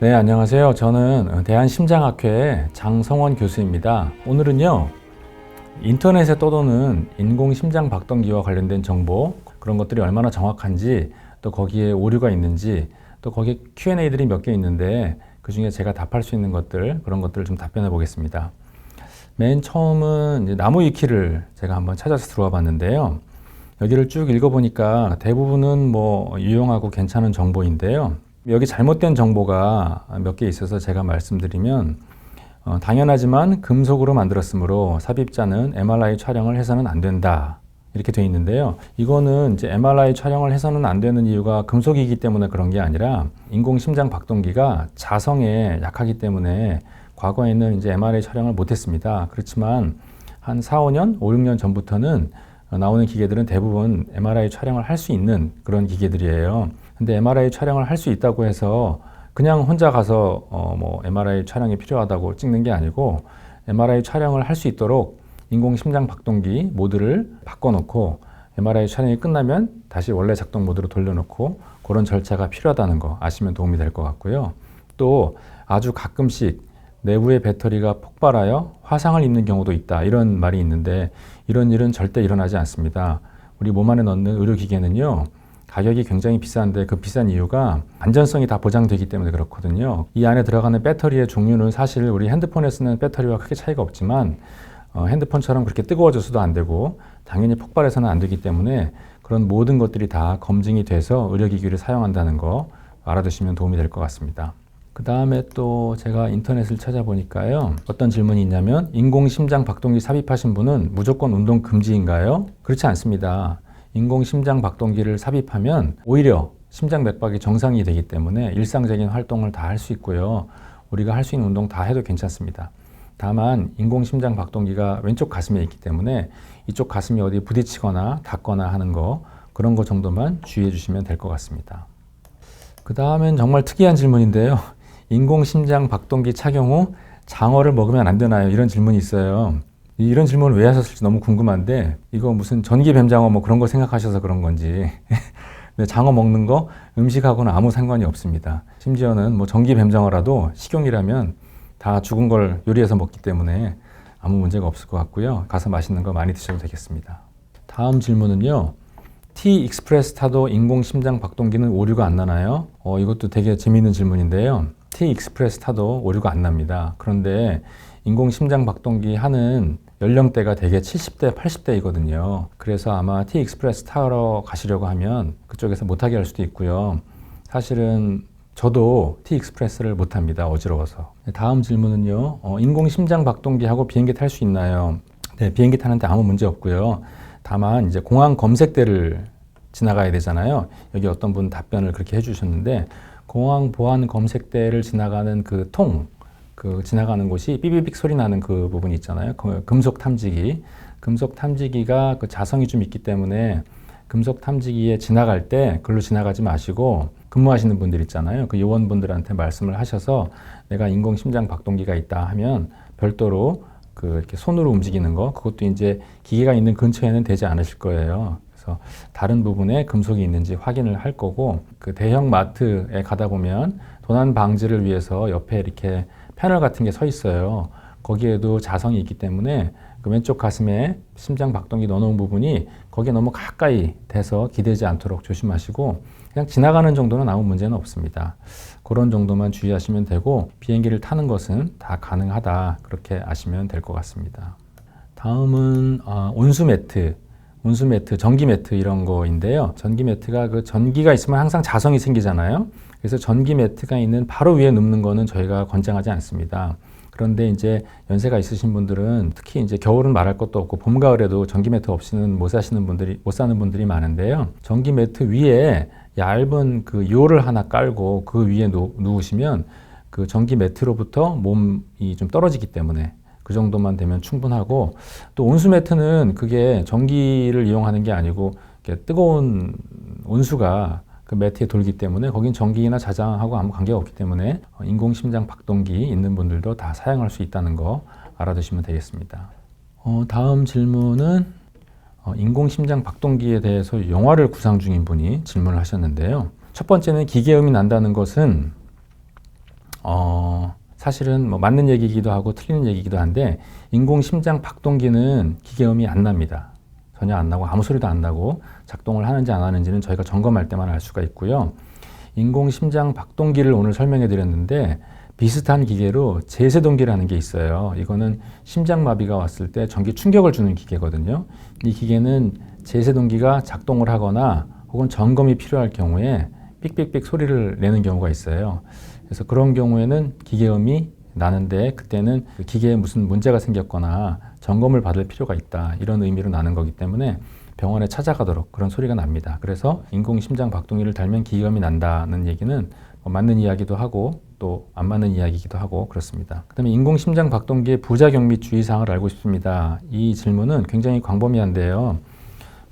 네, 안녕하세요. 저는 대한심장학회 장성원 교수입니다. 오늘은요, 인터넷에 떠도는 인공심장 박동기와 관련된 정보, 그런 것들이 얼마나 정확한지, 또 거기에 오류가 있는지, 또 거기에 Q&A들이 몇 개 있는데, 그 중에 제가 답할 수 있는 것들, 그런 것들을 좀 답변해 보겠습니다. 맨 처음은 이제 나무위키를 제가 한번 찾아서 들어와 봤는데요. 여기를 쭉 읽어보니까 대부분은 유용하고 괜찮은 정보인데요. 여기 잘못된 정보가 몇 개 있어서 제가 말씀드리면, 당연하지만 금속으로 만들었으므로 삽입자는 MRI 촬영을 해서는 안 된다. 이렇게 돼 있는데요. 이거는 이제 MRI 촬영을 해서는 안 되는 이유가 금속이기 때문에 그런 게 아니라 인공심장 박동기가 자성에 약하기 때문에 과거에는 이제 MRI 촬영을 못 했습니다. 그렇지만 한 4, 5년, 5, 6년 전부터는 나오는 기계들은 대부분 MRI 촬영을 할 수 있는 그런 기계들이에요. 근데 MRI 촬영을 할 수 있다고 해서 그냥 혼자 가서 MRI 촬영이 필요하다고 찍는 게 아니고 MRI 촬영을 할 수 있도록 인공심장 박동기 모드를 바꿔놓고 MRI 촬영이 끝나면 다시 원래 작동 모드로 돌려놓고 그런 절차가 필요하다는 거 아시면 도움이 될 것 같고요. 또 아주 가끔씩 내부의 배터리가 폭발하여 화상을 입는 경우도 있다. 이런 말이 있는데 이런 일은 절대 일어나지 않습니다. 우리 몸 안에 넣는 의료기계는요. 가격이 굉장히 비싼데 그 비싼 이유가 안전성이 다 보장되기 때문에 그렇거든요. 이 안에 들어가는 배터리의 종류는 사실 우리 핸드폰에 쓰는 배터리와 크게 차이가 없지만 핸드폰처럼 그렇게 뜨거워져서도 안 되고 당연히 폭발해서는 안 되기 때문에 그런 모든 것들이 다 검증이 돼서 의료기기를 사용한다는 거 알아두시면 도움이 될 것 같습니다. 그 다음에 또 제가 인터넷을 찾아보니까요. 어떤 질문이 있냐면 인공심장 박동기 삽입하신 분은 무조건 운동 금지인가요? 그렇지 않습니다. 인공심장 박동기를 삽입하면 오히려 심장 맥박이 정상이 되기 때문에 일상적인 활동을 다 할 수 있고요. 우리가 할 수 있는 운동 다 해도 괜찮습니다. 다만 인공심장 박동기가 왼쪽 가슴에 있기 때문에 이쪽 가슴이 어디 부딪히거나 닿거나 하는 거 그런 거 정도만 주의해 주시면 될 것 같습니다. 그 다음엔 정말 특이한 질문인데요. 인공심장 박동기 착용 후 장어를 먹으면 안 되나요? 이런 질문이 있어요. 이런 질문을 왜 하셨을지 너무 궁금한데 이거 무슨 전기뱀장어 그런 거 생각하셔서 그런 건지 근데 장어 먹는 거 음식하고는 아무 상관이 없습니다. 심지어는 전기뱀장어라도 식용이라면 다 죽은 걸 요리해서 먹기 때문에 아무 문제가 없을 것 같고요. 가서 맛있는 거 많이 드셔도 되겠습니다. 다음 질문은요. T-익스프레스 타도 인공심장 박동기는 오류가 안 나나요? 이것도 되게 재미있는 질문인데요. T-익스프레스 타도 오류가 안 납니다. 그런데 인공심장 박동기 하는 연령대가 대개 70대, 80대이거든요. 그래서 아마 T-익스프레스 타러 가시려고 하면 그쪽에서 못하게 할 수도 있고요. 사실은 저도 T-익스프레스를 못합니다. 어지러워서. 다음 질문은요. 인공심장 박동기하고 비행기 탈 수 있나요? 네, 비행기 타는데 아무 문제 없고요. 다만 이제 공항 검색대를 지나가야 되잖아요. 여기 어떤 분 답변을 그렇게 해주셨는데 공항 보안 검색대를 지나가는 그 지나가는 곳이 삐삐빅 소리 나는 그 부분이 있잖아요. 금속 탐지기. 금속 탐지기가 그 자성이 좀 있기 때문에 금속 탐지기에 지나갈 때 글로 지나가지 마시고 근무하시는 분들 있잖아요. 그 요원분들한테 말씀을 하셔서 내가 인공심장 박동기가 있다 하면 별도로 이렇게 손으로 움직이는 거, 그것도 이제 기계가 있는 근처에는 되지 않으실 거예요. 그래서 다른 부분에 금속이 있는지 확인을 할 거고, 그 대형 마트에 가다 보면 도난 방지를 위해서 옆에 이렇게 패널 같은 게 서 있어요. 거기에도 자성이 있기 때문에 그 왼쪽 가슴에 심장 박동기 넣어놓은 부분이 거기에 너무 가까이 돼서 기대지 않도록 조심하시고 그냥 지나가는 정도는 아무 문제는 없습니다. 그런 정도만 주의하시면 되고 비행기를 타는 것은 다 가능하다 그렇게 아시면 될 것 같습니다. 다음은 온수 매트, 전기 매트 이런 거인데요. 전기 매트가 그 전기가 있으면 항상 자성이 생기잖아요. 그래서 전기 매트가 있는 바로 위에 눕는 거는 저희가 권장하지 않습니다. 그런데 이제 연세가 있으신 분들은 특히 이제 겨울은 말할 것도 없고 봄, 가을에도 전기 매트 없이는 못 사는 분들이 많은데요. 전기 매트 위에 얇은 그 요를 하나 깔고 그 위에 누우시면 그 전기 매트로부터 몸이 좀 떨어지기 때문에 그 정도만 되면 충분하고 또 온수 매트는 그게 전기를 이용하는 게 아니고 뜨거운 온수가 그 매트에 돌기 때문에 거긴 전기나 자장하고 아무 관계가 없기 때문에 인공심장 박동기 있는 분들도 다 사용할 수 있다는 거 알아두시면 되겠습니다. 다음 질문은 인공심장 박동기에 대해서 영화를 구상 중인 분이 질문을 하셨는데요. 첫 번째는 기계음이 난다는 것은 사실은 뭐 맞는 얘기이기도 하고 틀리는 얘기이기도 한데 인공심장 박동기는 기계음이 안 납니다. 전혀 안 나고 아무 소리도 안 나고 작동을 하는지 안 하는지는 저희가 점검할 때만 알 수가 있고요. 인공심장 박동기를 오늘 설명해 드렸는데 비슷한 기계로 제세동기라는 게 있어요. 이거는 심장마비가 왔을 때 전기 충격을 주는 기계거든요. 이 기계는 제세동기가 작동을 하거나 혹은 점검이 필요할 경우에 삑삑삑 소리를 내는 경우가 있어요. 그래서 그런 경우에는 기계음이 나는데 그때는 그 기계에 무슨 문제가 생겼거나 점검을 받을 필요가 있다. 이런 의미로 나는 거기 때문에 병원에 찾아가도록 그런 소리가 납니다. 그래서 인공심장 박동기를 달면 기계음이 난다는 얘기는 맞는 이야기도 하고 또 안 맞는 이야기이기도 하고 그렇습니다. 그 다음에 인공심장 박동기의 부작용 및 주의사항을 알고 싶습니다. 이 질문은 굉장히 광범위한데요.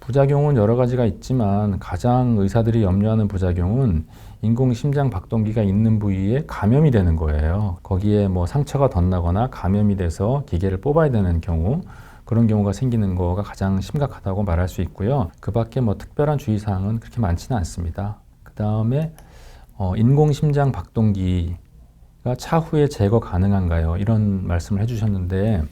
부작용은 여러 가지가 있지만 가장 의사들이 염려하는 부작용은 인공심장 박동기가 있는 부위에 감염이 되는 거예요. 거기에 뭐 상처가 덧나거나 감염이 돼서 기계를 뽑아야 되는 경우, 그런 경우가 생기는 거가 가장 심각하다고 말할 수 있고요. 그 밖에 뭐 특별한 주의사항은 그렇게 많지는 않습니다. 그 다음에 인공심장 박동기가 차후에 제거 가능한가요? 이런 말씀을 해주셨는데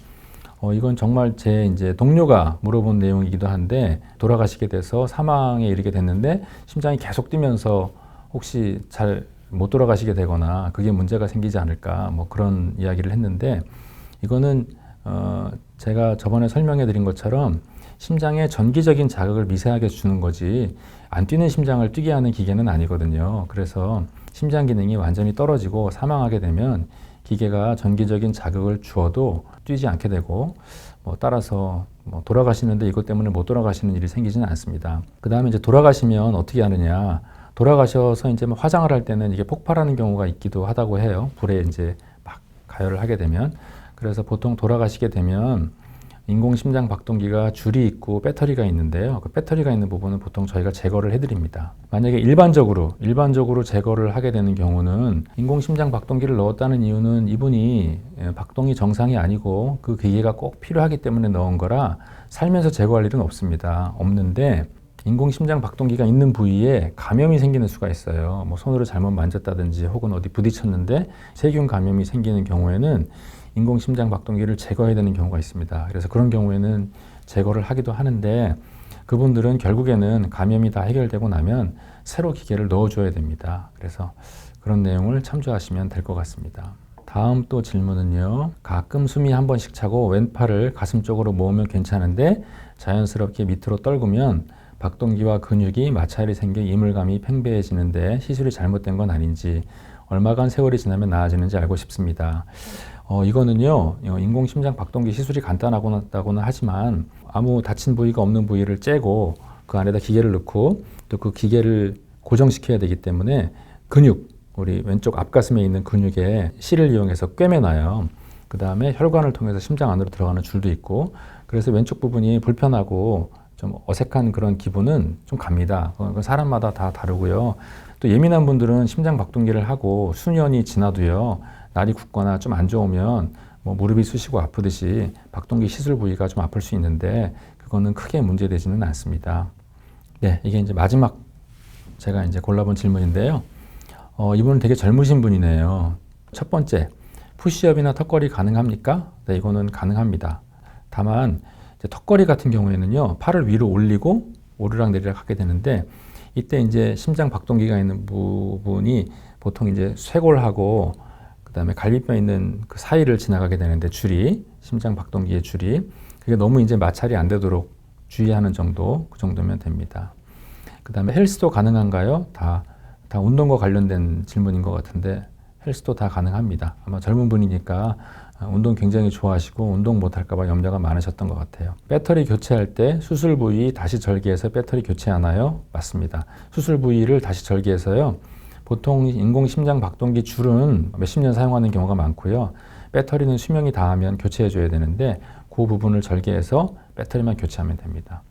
이건 정말 제 이제 동료가 물어본 내용이기도 한데 돌아가시게 돼서 사망에 이르게 됐는데 심장이 계속 뛰면서 혹시 잘 못 돌아가시게 되거나 그게 문제가 생기지 않을까 뭐 그런 이야기를 했는데 이거는 제가 저번에 설명해 드린 것처럼 심장에 전기적인 자극을 미세하게 주는 거지 안 뛰는 심장을 뛰게 하는 기계는 아니거든요. 그래서 심장 기능이 완전히 떨어지고 사망하게 되면 기계가 전기적인 자극을 주어도 뛰지 않게 되고 따라서 돌아가시는데 이것 때문에 못 돌아가시는 일이 생기지는 않습니다. 그 다음에 이제 돌아가시면 어떻게 하느냐? 돌아가셔서 이제 화장을 할 때는 이게 폭발하는 경우가 있기도 하다고 해요. 불에 이제 막 가열을 하게 되면. 그래서 보통 돌아가시게 되면 인공심장 박동기가 줄이 있고 배터리가 있는데요. 그 배터리가 있는 부분은 보통 저희가 제거를 해드립니다. 만약에 일반적으로 제거를 하게 되는 경우는 인공심장 박동기를 넣었다는 이유는 이분이 박동이 정상이 아니고 그 기계가 꼭 필요하기 때문에 넣은 거라 살면서 제거할 일은 없는데 인공심장 박동기가 있는 부위에 감염이 생기는 수가 있어요. 뭐 손으로 잘못 만졌다든지 혹은 어디 부딪혔는데 세균 감염이 생기는 경우에는 인공심장 박동기를 제거해야 되는 경우가 있습니다. 그래서 그런 경우에는 제거를 하기도 하는데 그분들은 결국에는 감염이 다 해결되고 나면 새로 기계를 넣어줘야 됩니다. 그래서 그런 내용을 참조하시면 될 것 같습니다. 다음 또 질문은요. 가끔 숨이 한 번씩 차고 왼팔을 가슴 쪽으로 모으면 괜찮은데 자연스럽게 밑으로 떨구면 박동기와 근육이 마찰이 생겨 이물감이 팽배해지는데 시술이 잘못된 건 아닌지 얼마간 세월이 지나면 나아지는지 알고 싶습니다. 이거는요, 인공심장 박동기 시술이 간단하고는 하지만 아무 다친 부위가 없는 부위를 째고 그 안에다 기계를 넣고 또 그 기계를 고정시켜야 되기 때문에 근육, 우리 왼쪽 앞가슴에 있는 근육에 실을 이용해서 꿰매놔요. 그 다음에 혈관을 통해서 심장 안으로 들어가는 줄도 있고 그래서 왼쪽 부분이 불편하고 좀 어색한 그런 기분은 좀 갑니다. 그건 사람마다 다 다르고요. 또 예민한 분들은 심장 박동기를 하고 수년이 지나도요. 날이 굳거나 좀 안 좋으면 뭐 무릎이 쑤시고 아프듯이 박동기 시술 부위가 좀 아플 수 있는데 그거는 크게 문제되지는 않습니다. 네, 이게 이제 마지막 제가 이제 골라본 질문인데요. 이분은 되게 젊으신 분이네요. 첫 번째, 푸시업이나 턱걸이 가능합니까? 네, 이거는 가능합니다. 다만 이제 턱걸이 같은 경우에는요, 팔을 위로 올리고 오르락내리락 하게 되는데 이때 이제 심장 박동기가 있는 부분이 보통 이제 쇄골하고 그다음에 갈비뼈 있는 그 사이를 지나가게 되는데 줄이 심장 박동기의 줄이 그게 너무 이제 마찰이 안 되도록 주의하는 정도 그 정도면 됩니다. 그다음에 헬스도 가능한가요? 다 운동과 관련된 질문인 것 같은데 헬스도 다 가능합니다. 아마 젊은 분이니까 운동 굉장히 좋아하시고 운동 못할까 봐 염려가 많으셨던 것 같아요. 배터리 교체할 때 수술 부위 다시 절개해서 배터리 교체하나요? 맞습니다. 수술 부위를 다시 절개해서요. 보통 인공심장 박동기 줄은 몇십 년 사용하는 경우가 많고요. 배터리는 수명이 다하면 교체해줘야 되는데 그 부분을 절개해서 배터리만 교체하면 됩니다.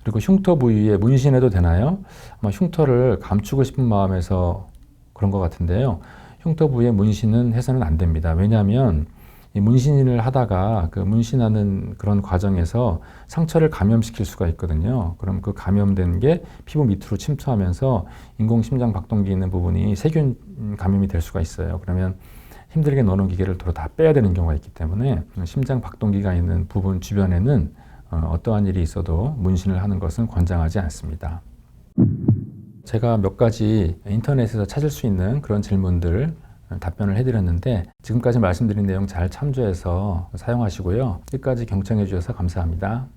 그리고 흉터 부위에 문신해도 되나요? 아마 흉터를 감추고 싶은 마음에서 그런 것 같은데요. 흉터 부위에 문신은 해서는 안 됩니다. 왜냐하면 이 문신을 하다가 그 문신하는 그런 과정에서 상처를 감염시킬 수가 있거든요. 그럼 그 감염된 게 피부 밑으로 침투하면서 인공심장 박동기 있는 부분이 세균 감염이 될 수가 있어요. 그러면 힘들게 넣어놓은 기계를 도로 다 빼야 되는 경우가 있기 때문에 심장 박동기가 있는 부분 주변에는 어떠한 일이 있어도 문신을 하는 것은 권장하지 않습니다. 제가 몇 가지 인터넷에서 찾을 수 있는 그런 질문들 답변을 해드렸는데 지금까지 말씀드린 내용 잘 참조해서 사용하시고요. 끝까지 경청해 주셔서 감사합니다.